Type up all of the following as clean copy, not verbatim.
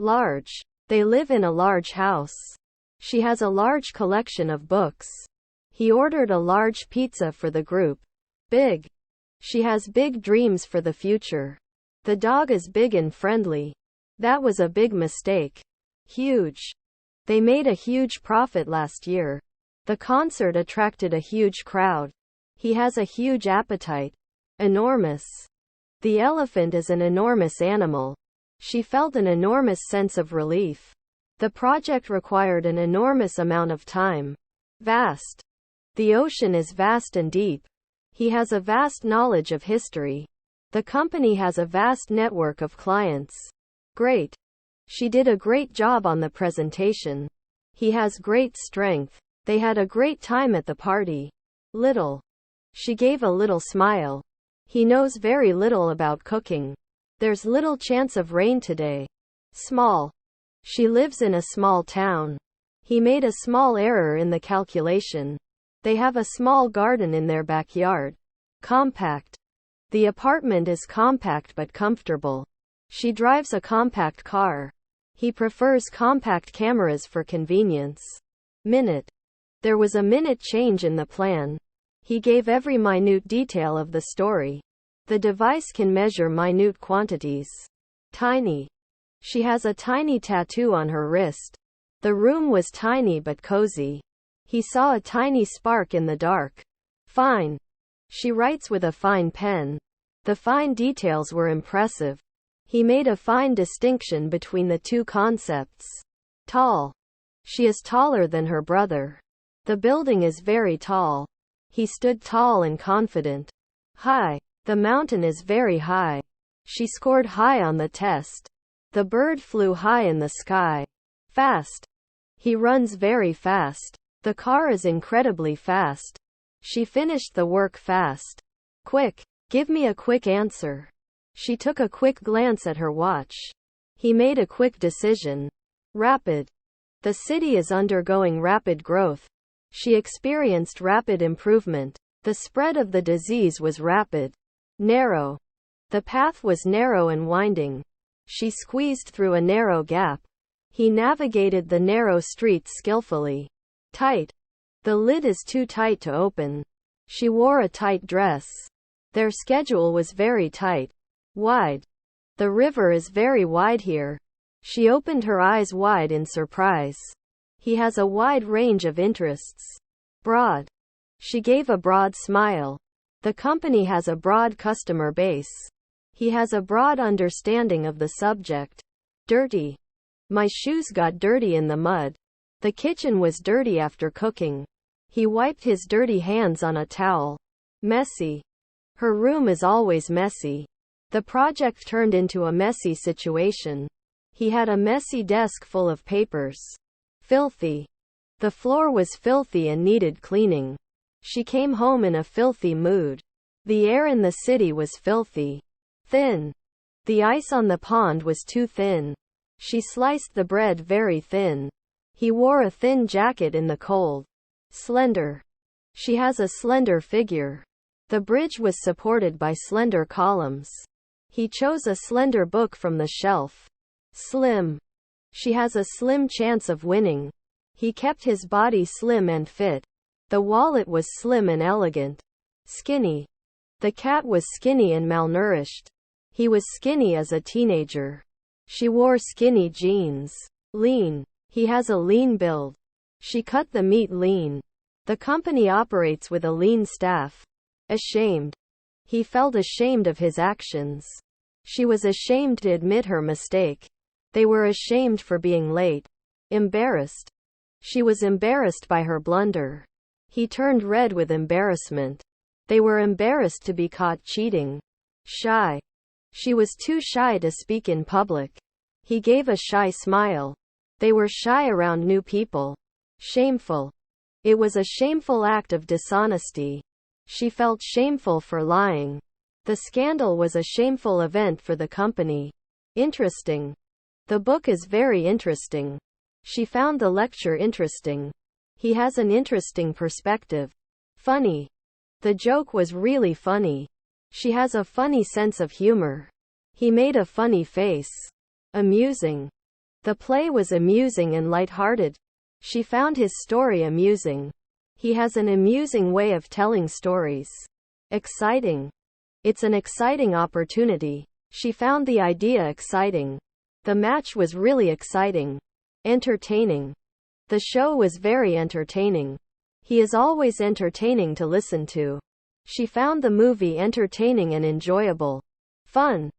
Large. They live in a large house. She has a large collection of books. He ordered a large pizza for the group. Big. She has big dreams for the future. The dog is big and friendly. That was a big mistake. Huge. They made a huge profit last year. The concert attracted a huge crowd. He has a huge appetite. Enormous. The elephant is an enormous animal. She felt an enormous sense of relief. The project required an enormous amount of time. Vast. The ocean is vast and deep. He has a vast knowledge of history. The company has a vast network of clients. Great. She did a great job on the presentation. He has great strength. They had a great time at the party. Little. She gave a little smile. He knows very little about cooking. There's little chance of rain today. Small. She lives in a small town. He made a small error in the calculation. They have a small garden in their backyard. Compact. The apartment is compact but comfortable. She drives a compact car. He prefers compact cameras for convenience. Minute. There was a minute change in the plan. He gave every minute detail of the story. The device can measure minute quantities. Tiny. She has a tiny tattoo on her wrist. The room was tiny but cozy. He saw a tiny spark in the dark. Fine. She writes with a fine pen. The fine details were impressive. He made a fine distinction between the two concepts. Tall. She is taller than her brother. The building is very tall. He stood tall and confident. High. The mountain is very high. She scored high on the test. The bird flew high in the sky. Fast. He runs very fast. The car is incredibly fast. She finished the work fast. Quick. Give me a quick answer. She took a quick glance at her watch. He made a quick decision. Rapid. The city is undergoing rapid growth. She experienced rapid improvement. The spread of the disease was rapid. Narrow. The path was narrow and winding. She squeezed through a narrow gap. He navigated the narrow streets skillfully. Tight. The lid is too tight to open. She wore a tight dress. Their schedule was very tight. Wide. The river is very wide here. She opened her eyes wide in surprise. He has a wide range of interests. Broad. She gave a broad smile. The company has a broad customer base. He has a broad understanding of the subject. Dirty. My shoes got dirty in the mud. The kitchen was dirty after cooking. He wiped his dirty hands on a towel. Messy. Her room is always messy. The project turned into a messy situation. He had a messy desk full of papers. Filthy. The floor was filthy and needed cleaning. She came home in a filthy mood. The air in the city was filthy. Thin. The ice on the pond was too thin. She sliced the bread very thin. He wore a thin jacket in the cold. Slender. She has a slender figure. The bridge was supported by slender columns. He chose a slender book from the shelf. Slim. She has a slim chance of winning. He kept his body slim and fit. The wallet was slim and elegant. Skinny. The cat was skinny and malnourished. He was skinny as a teenager. She wore skinny jeans. Lean. He has a lean build. She cut the meat lean. The company operates with a lean staff. Ashamed. He felt ashamed of his actions. She was ashamed to admit her mistake. They were ashamed for being late. Embarrassed. She was embarrassed by her blunder. He turned red with embarrassment. They were embarrassed to be caught cheating. Shy. She was too shy to speak in public. He gave a shy smile. They were shy around new people. Shameful. It was a shameful act of dishonesty. She felt shameful for lying. The scandal was a shameful event for the company. Interesting. The book is very interesting. She found the lecture interesting. He has an interesting perspective. Funny. The joke was really funny. She has a funny sense of humor. He made a funny face. Amusing. The play was amusing and light-hearted. She found his story amusing. He has an amusing way of telling stories. Exciting. It's an exciting opportunity. She found the idea exciting. The match was really exciting. Entertaining. The show was very entertaining. He is always entertaining to listen to. She found the movie entertaining and enjoyable. Fun.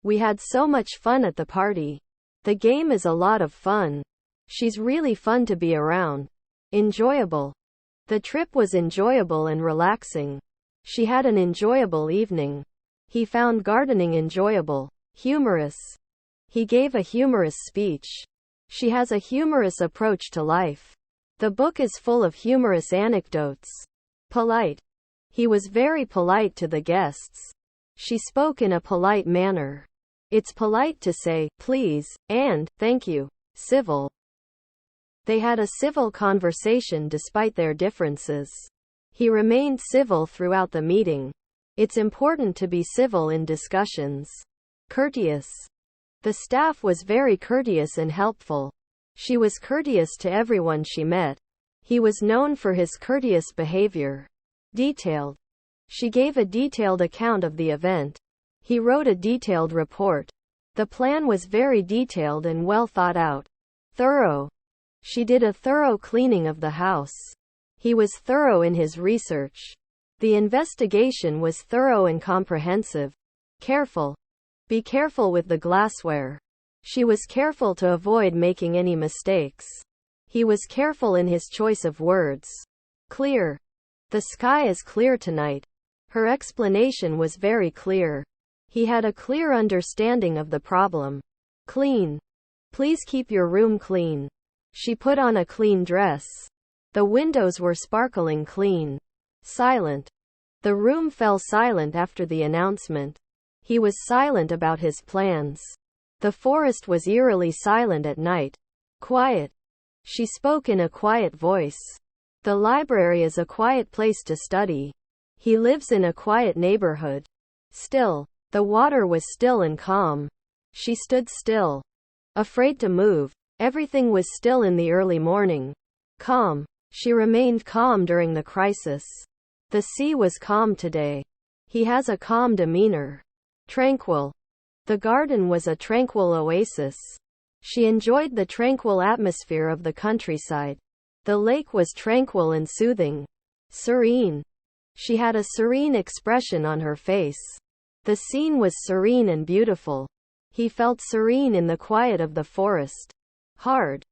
We had so much fun at the party. The game is a lot of fun. She's really fun to be around. Enjoyable. The trip was enjoyable and relaxing. She had an enjoyable evening. He found gardening enjoyable. Humorous. He gave a humorous speech. She has a humorous approach to life. The book is full of humorous anecdotes. Polite. He was very polite to the guests. She spoke in a polite manner. It's polite to say, please, and, thank you. Civil. They had a civil conversation despite their differences. He remained civil throughout the meeting. It's important to be civil in discussions. Courteous. The staff was very courteous and helpful. She was courteous to everyone she met. He was known for his courteous behavior. Detailed. She gave a detailed account of the event. He wrote a detailed report. The plan was very detailed and well thought out. Thorough. She did a thorough cleaning of the house. He was thorough in his research. The investigation was thorough and comprehensive. Careful. Be careful with the glassware. She was careful to avoid making any mistakes. He was careful in his choice of words. Clear. The sky is clear tonight. Her explanation was very clear. He had a clear understanding of the problem. Clean. Please keep your room clean. She put on a clean dress. The windows were sparkling clean. Silent. The room fell silent after the announcement. He was silent about his plans. The forest was eerily silent at night. Quiet. She spoke in a quiet voice. The library is a quiet place to study. He lives in a quiet neighborhood. Still. The water was still and calm. She stood still. Afraid to move. Everything was still in the early morning. Calm. She remained calm during the crisis. The sea was calm today. He has a calm demeanor. Tranquil. The garden was a tranquil oasis. She enjoyed the tranquil atmosphere of the countryside. The lake was tranquil and soothing. Serene. She had a serene expression on her face. The scene was serene and beautiful. He felt serene in the quiet of the forest. Hard.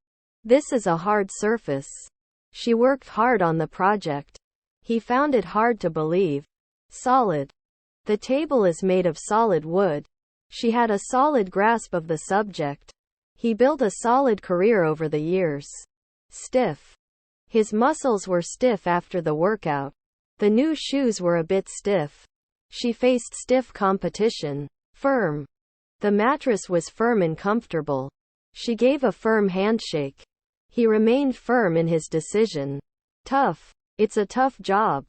This is a hard surface. She worked hard on the project. He found it hard to believe. Solid. The table is made of solid wood. She had a solid grasp of the subject. He built a solid career over the years. Stiff. His muscles were stiff after the workout. The new shoes were a bit stiff. She faced stiff competition. Firm. The mattress was firm and comfortable. She gave a firm handshake. He remained firm in his decision. Tough. It's a tough job.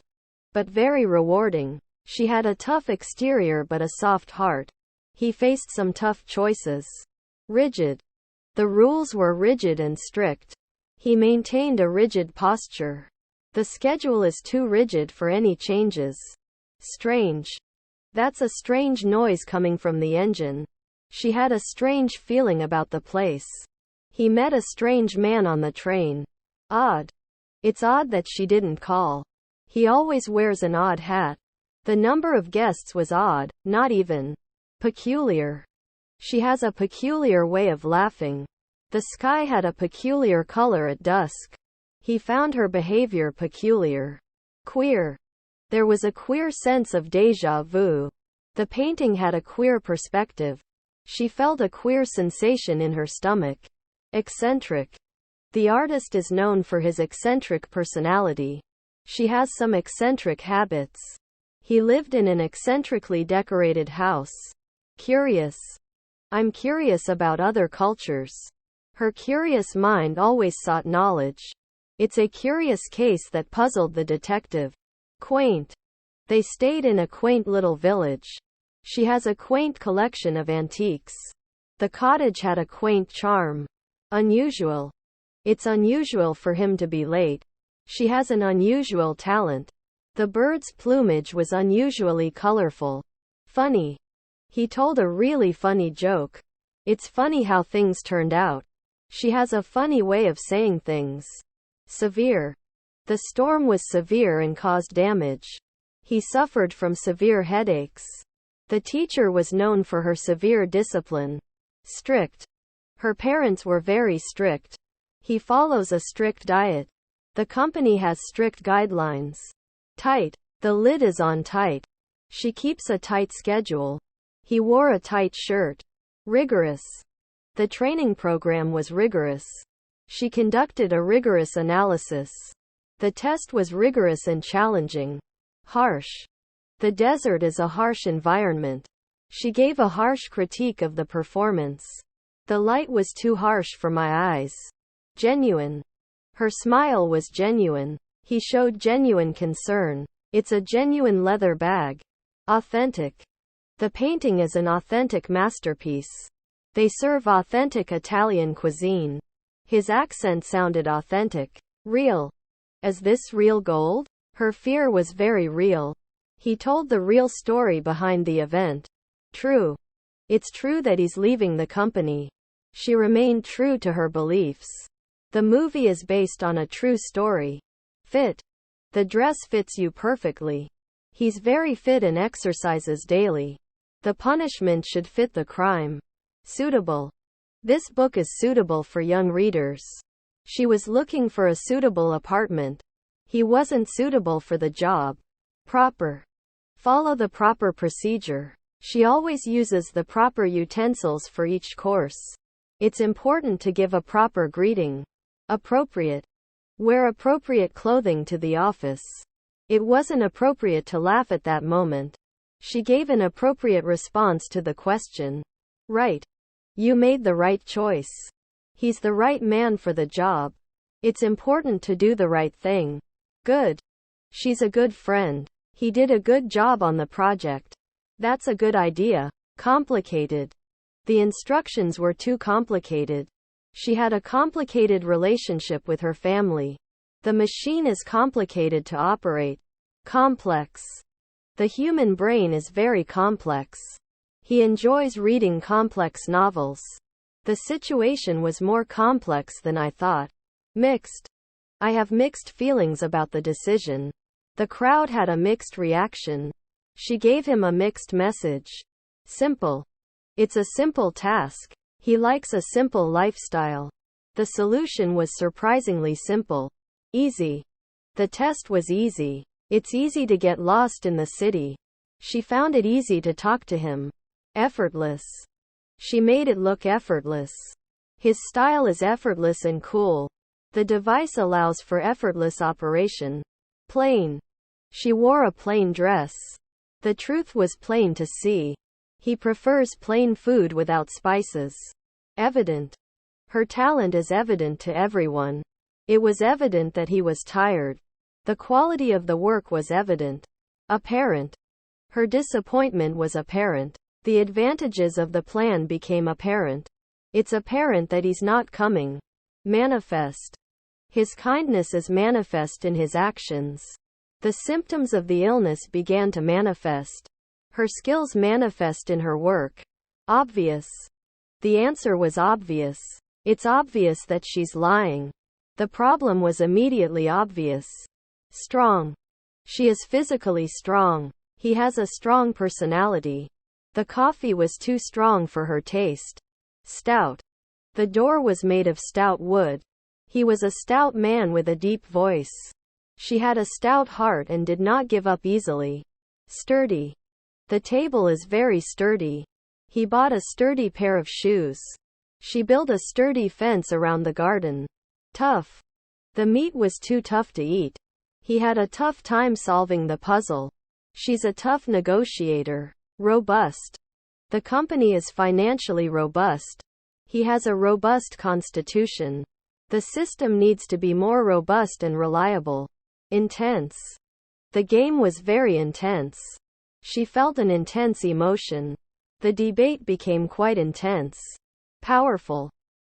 But very rewarding. She had a tough exterior but a soft heart. He faced some tough choices. Rigid. The rules were rigid and strict. He maintained a rigid posture. The schedule is too rigid for any changes. Strange. That's a strange noise coming from the engine. She had a strange feeling about the place. He met a strange man on the train. Odd. It's odd that she didn't call. He always wears an odd hat. The number of guests was odd, not even. Peculiar. She has a peculiar way of laughing. The sky had a peculiar color at dusk. He found her behavior peculiar. Queer. There was a queer sense of déjà vu. The painting had a queer perspective. She felt a queer sensation in her stomach. Eccentric. The artist is known for his eccentric personality. She has some eccentric habits. He lived in an eccentrically decorated house. Curious. I'm curious about other cultures. Her curious mind always sought knowledge. It's a curious case that puzzled the detective. Quaint. They stayed in a quaint little village. She has a quaint collection of antiques. The cottage had a quaint charm. Unusual. It's unusual for him to be late. She has an unusual talent. The bird's plumage was unusually colorful. Funny. He told a really funny joke. It's funny how things turned out. She has a funny way of saying things. Severe. The storm was severe and caused damage. He suffered from severe headaches. The teacher was known for her severe discipline. Strict. Her parents were very strict. He follows a strict diet. The company has strict guidelines. Tight. The lid is on tight. She keeps a tight schedule. He wore a tight shirt. Rigorous. The training program was rigorous. She conducted a rigorous analysis. The test was rigorous and challenging. Harsh. The desert is a harsh environment. She gave a harsh critique of the performance. The light was too harsh for my eyes. Genuine. Her smile was genuine. He showed genuine concern. It's a genuine leather bag. Authentic. The painting is an authentic masterpiece. They serve authentic Italian cuisine. His accent sounded authentic. Real. Is this real gold? Her fear was very real. He told the real story behind the event. True. It's true that he's leaving the company. She remained true to her beliefs. The movie is based on a true story. Fit. The dress fits you perfectly. He's very fit and exercises daily. The punishment should fit the crime. Suitable. This book is suitable for young readers. She was looking for a suitable apartment. He wasn't suitable for the job. Proper. Follow the proper procedure. She always uses the proper utensils for each course. It's important to give a proper greeting. Appropriate. Wear appropriate clothing to the office. It wasn't appropriate to laugh at that moment. She gave an appropriate response to the question. Right. You made the right choice. He's the right man for the job. It's important to do the right thing. Good. She's a good friend. He did a good job on the project. That's a good idea. Complicated. The instructions were too complicated. She had a complicated relationship with her family. The machine is complicated to operate. Complex. The human brain is very complex. He enjoys reading complex novels. The situation was more complex than I thought. Mixed. I have mixed feelings about the decision. The crowd had a mixed reaction. She gave him a mixed message. Simple. It's a simple task. He likes a simple lifestyle. The solution was surprisingly simple. Easy. The test was easy. It's easy to get lost in the city. She found it easy to talk to him. Effortless. She made it look effortless. His style is effortless and cool. The device allows for effortless operation. Plain. She wore a plain dress. The truth was plain to see. He prefers plain food without spices. Evident. Her talent is evident to everyone. It was evident that he was tired. The quality of the work was evident. Apparent. Her disappointment was apparent. The advantages of the plan became apparent. It's apparent that he's not coming. Manifest. His kindness is manifest in his actions. The symptoms of the illness began to manifest. Her skills manifest in her work. Obvious. The answer was obvious. It's obvious that she's lying. The problem was immediately obvious. Strong. She is physically strong. He has a strong personality. The coffee was too strong for her taste. Stout. The door was made of stout wood. He was a stout man with a deep voice. She had a stout heart and did not give up easily. Sturdy. The table is very sturdy. He bought a sturdy pair of shoes. She built a sturdy fence around the garden. Tough. The meat was too tough to eat. He had a tough time solving the puzzle. She's a tough negotiator. Robust. The company is financially robust. He has a robust constitution. The system needs to be more robust and reliable. Intense. The game was very intense. She felt an intense emotion. The debate became quite intense. Powerful.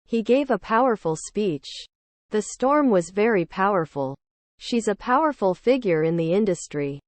He gave a powerful speech. The storm was very powerful. She's a powerful figure in the industry.